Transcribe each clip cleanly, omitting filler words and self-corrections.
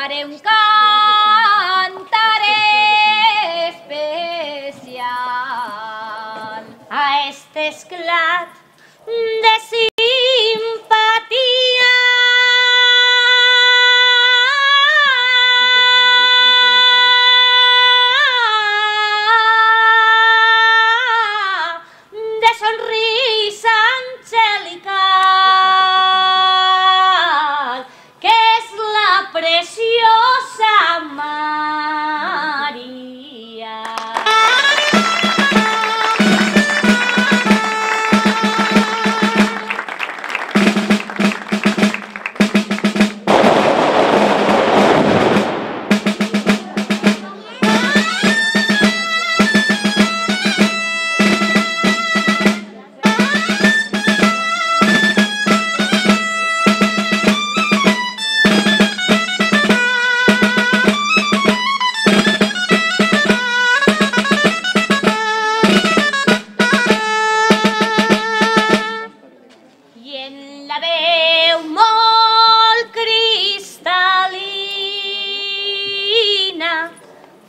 faré un cantaré especial a este esclat de simpatía. De sonrisa angelical, que es la preciosa María.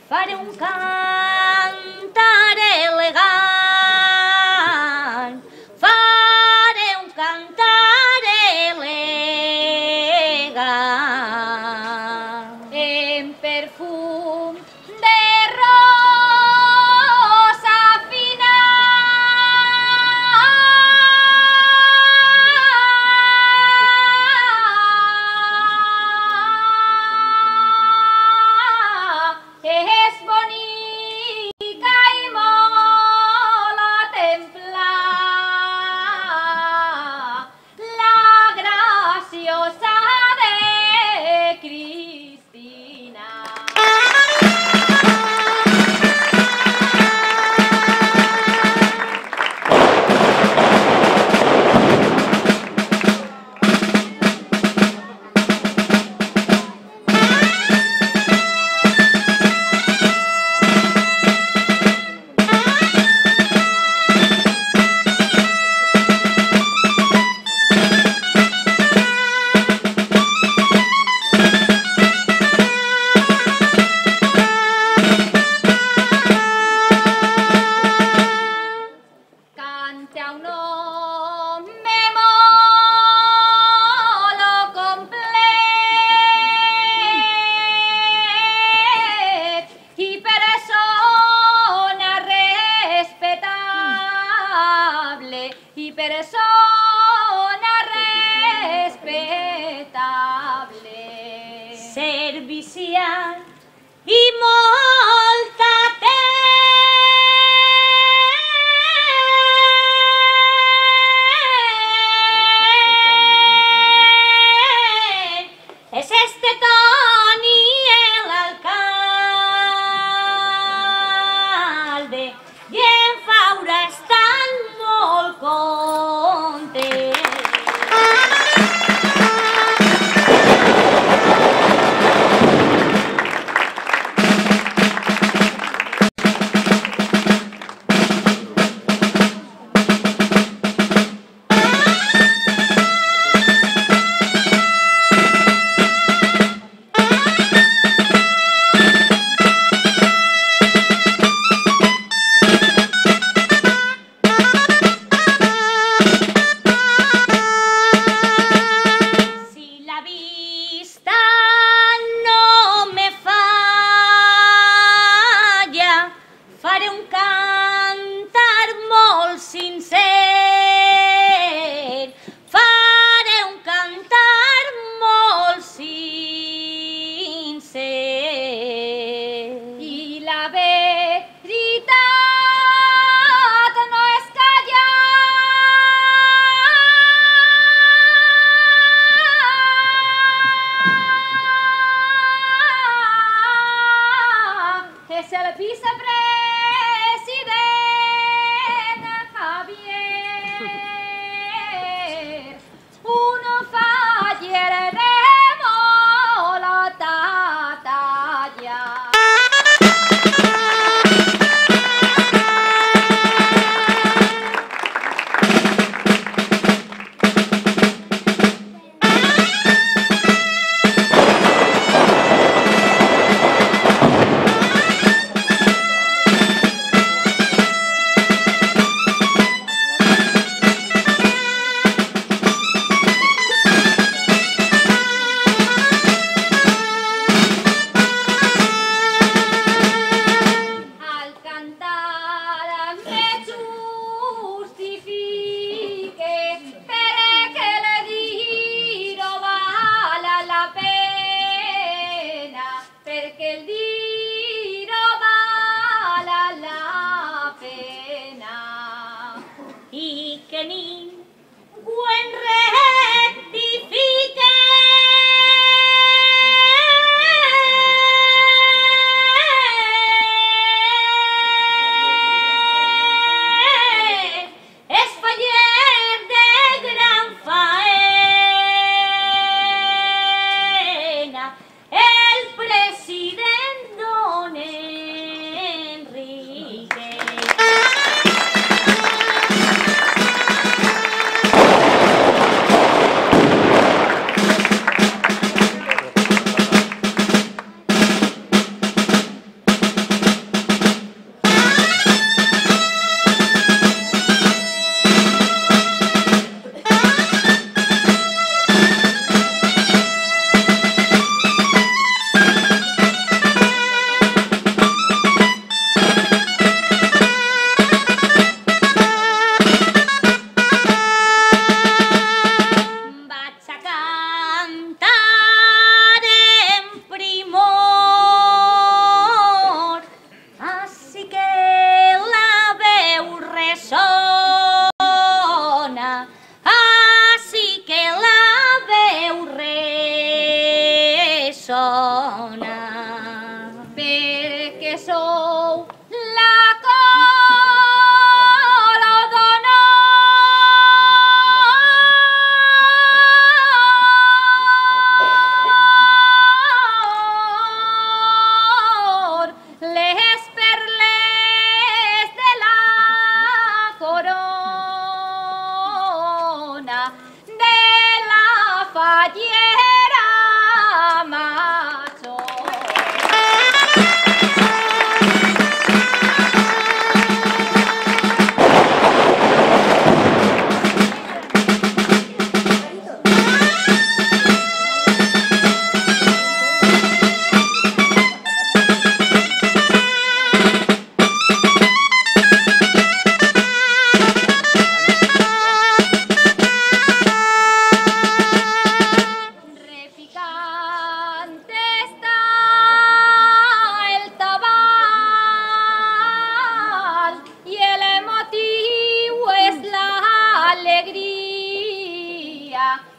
Faré un cantar elegant, faré un cantar elegant, en perfum de rosa fina. Es bonica y mola templar, la graciosa de Cristina. Cante a un home molo complet i persona respetable, i persona respetable, servicial i molta és este Toni l'alcalde i en Faura estan molt contents. corona, perquè sou la les perles de la corona de la fallera macho.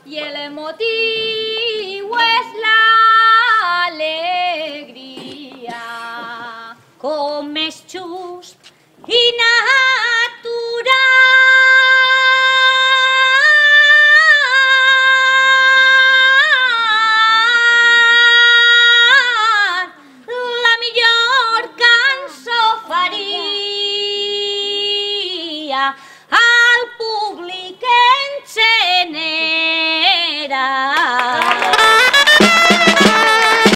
I el motiu és l'alegria, com és just i natural. La millor cançó faria al públic en general.